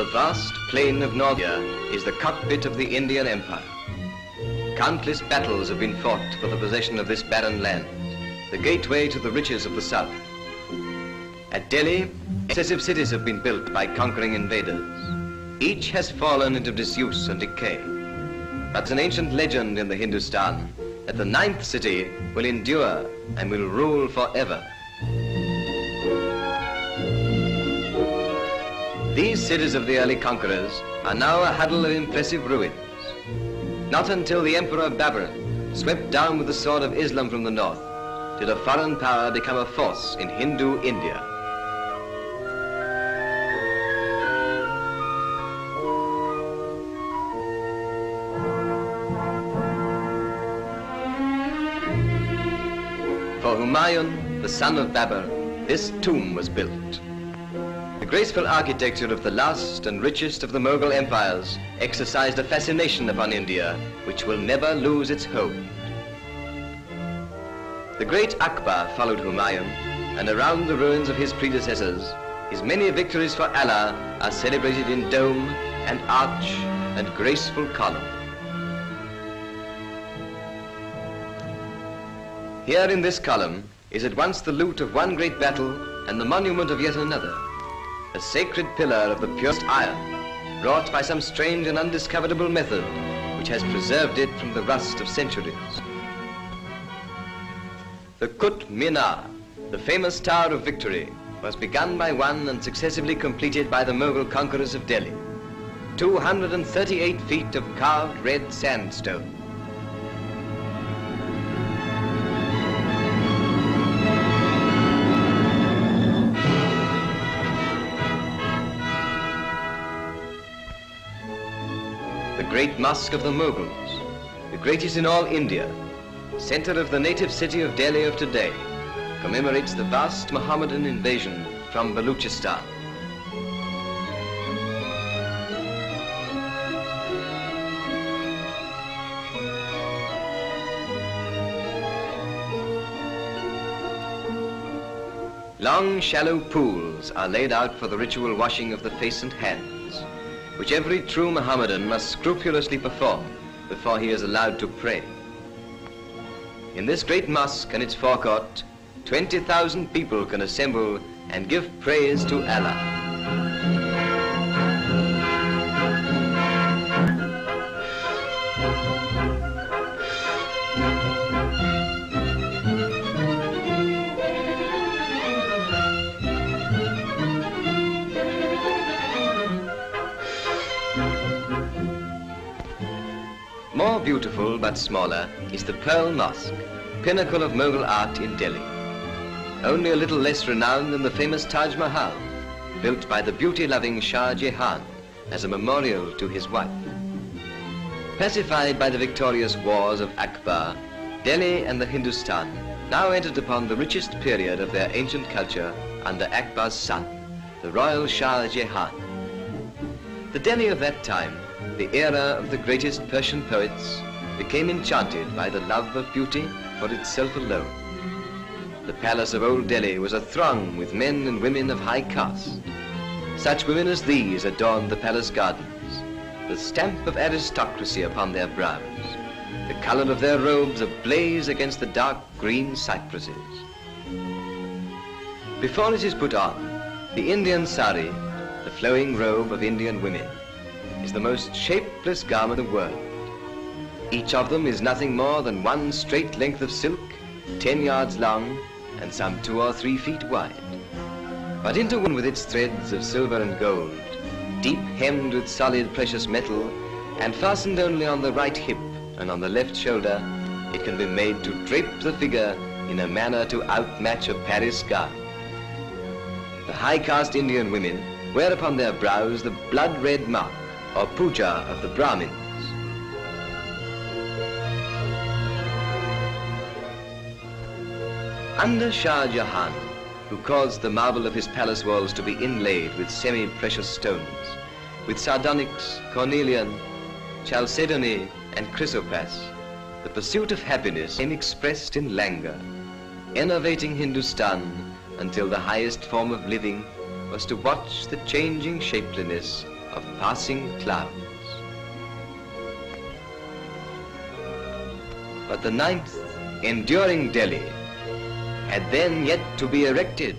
The vast plain of North India is the cockpit of the Indian Empire. Countless battles have been fought for the possession of this barren land, the gateway to the riches of the south. At Delhi, excessive cities have been built by conquering invaders. Each has fallen into disuse and decay. But it's an ancient legend in the Hindustan that the ninth city will endure and will rule forever. These cities of the early conquerors are now a huddle of impressive ruins. Not until the Emperor Babur swept down with the sword of Islam from the north did a foreign power become a force in Hindu India. For Humayun, the son of Babur, this tomb was built. The graceful architecture of the last and richest of the Mughal empires exercised a fascination upon India which will never lose its hold. The great Akbar followed Humayun, and around the ruins of his predecessors, his many victories for Allah are celebrated in dome and arch and graceful column. Here in this column is at once the loot of one great battle and the monument of yet another, a sacred pillar of the purest iron, wrought by some strange and undiscoverable method which has preserved it from the rust of centuries. The Qutb Minar, the famous Tower of Victory, was begun by one and successively completed by the Mughal conquerors of Delhi. 238 feet of carved red sandstone. The great mosque of the Mughals, the greatest in all India, center of the native city of Delhi of today, commemorates the vast Mohammedan invasion from Baluchistan. Long, shallow pools are laid out for the ritual washing of the face and hands, which every true Mohammedan must scrupulously perform before he is allowed to pray. In this great mosque and its forecourt, 20,000 people can assemble and give praise to Allah. More beautiful but smaller is the Pearl Mosque, pinnacle of Mughal art in Delhi. Only a little less renowned than the famous Taj Mahal, built by the beauty-loving Shah Jahan as a memorial to his wife. Pacified by the victorious wars of Akbar, Delhi and the Hindustan now entered upon the richest period of their ancient culture under Akbar's son, the royal Shah Jahan. The Delhi of that time, the era of the greatest Persian poets, became enchanted by the love of beauty for itself alone. The palace of Old Delhi was athrong with men and women of high caste. Such women as these adorned the palace gardens, the stamp of aristocracy upon their brows, the color of their robes ablaze against the dark green cypresses. Before it is put on, the Indian sari, the flowing robe of Indian women, is the most shapeless garment in the world. Each of them is nothing more than one straight length of silk, 10 yards long and some 2 or 3 feet wide. But interwoven with its threads of silver and gold, deep hemmed with solid precious metal, and fastened only on the right hip and on the left shoulder, it can be made to drape the figure in a manner to outmatch a Paris gown. The high caste Indian women wear upon their brows the blood-red mark, or puja of the Brahmins. Under Shah Jahan, who caused the marble of his palace walls to be inlaid with semi-precious stones, with sardonyx, cornelian, chalcedony, and chrysoprase, the pursuit of happiness became expressed in languor, enervating Hindustan until the highest form of living was to watch the changing shapeliness of passing clouds. But the 9th, enduring Delhi had then yet to be erected.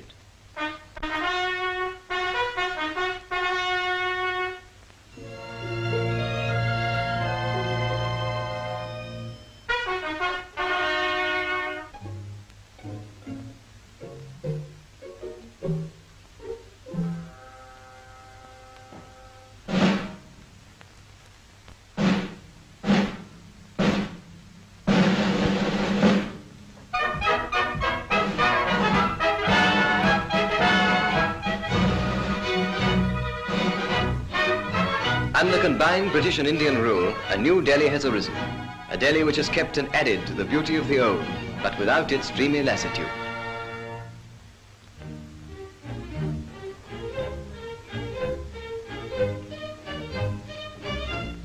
Under combined British and Indian rule, a new Delhi has arisen. A Delhi which has kept and added to the beauty of the old, but without its dreamy lassitude.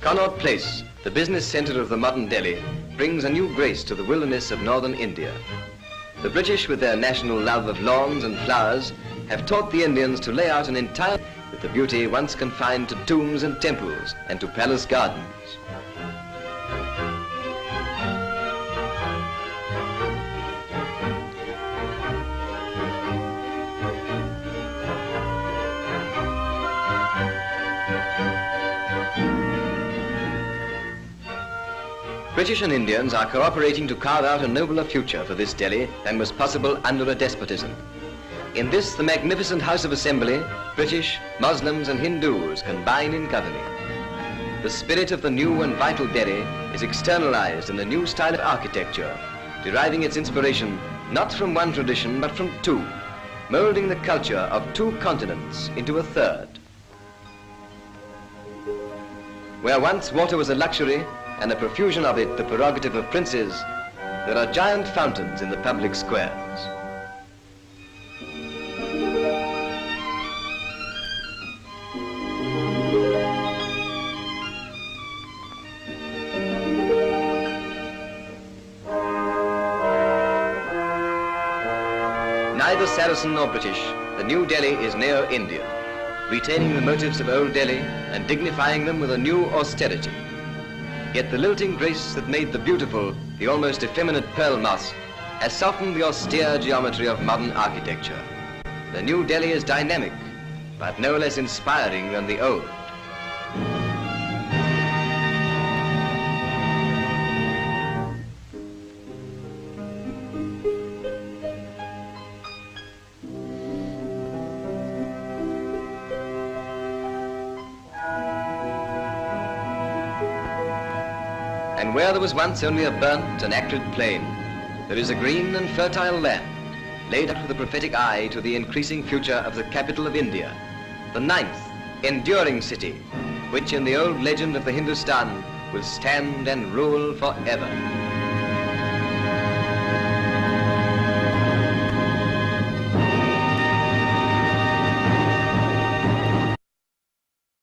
Connaught Place, the business centre of the modern Delhi, brings a new grace to the wilderness of northern India. The British, with their national love of lawns and flowers, have taught the Indians to lay out an entire with the beauty once confined to tombs and temples and to palace gardens. British and Indians are cooperating to carve out a nobler future for this Delhi than was possible under a despotism. In this, the magnificent House of Assembly, British, Muslims and Hindus combine in governing. The spirit of the new and vital Delhi is externalized in the new style of architecture, deriving its inspiration not from one tradition but from two, molding the culture of two continents into a third. Where once water was a luxury and the profusion of it the prerogative of princes, there are giant fountains in the public squares. Neither Saracen nor British, the new Delhi is neo-Indian, retaining the motives of old Delhi and dignifying them with a new austerity. Yet the lilting grace that made the beautiful, the almost effeminate Pearl Mosque, has softened the austere geometry of modern architecture. The new Delhi is dynamic, but no less inspiring than the old. And where there was once only a burnt and acrid plain, there is a green and fertile land, laid out with a prophetic eye to the increasing future of the capital of India, the 9th, enduring city, which in the old legend of the Hindustan will stand and rule forever.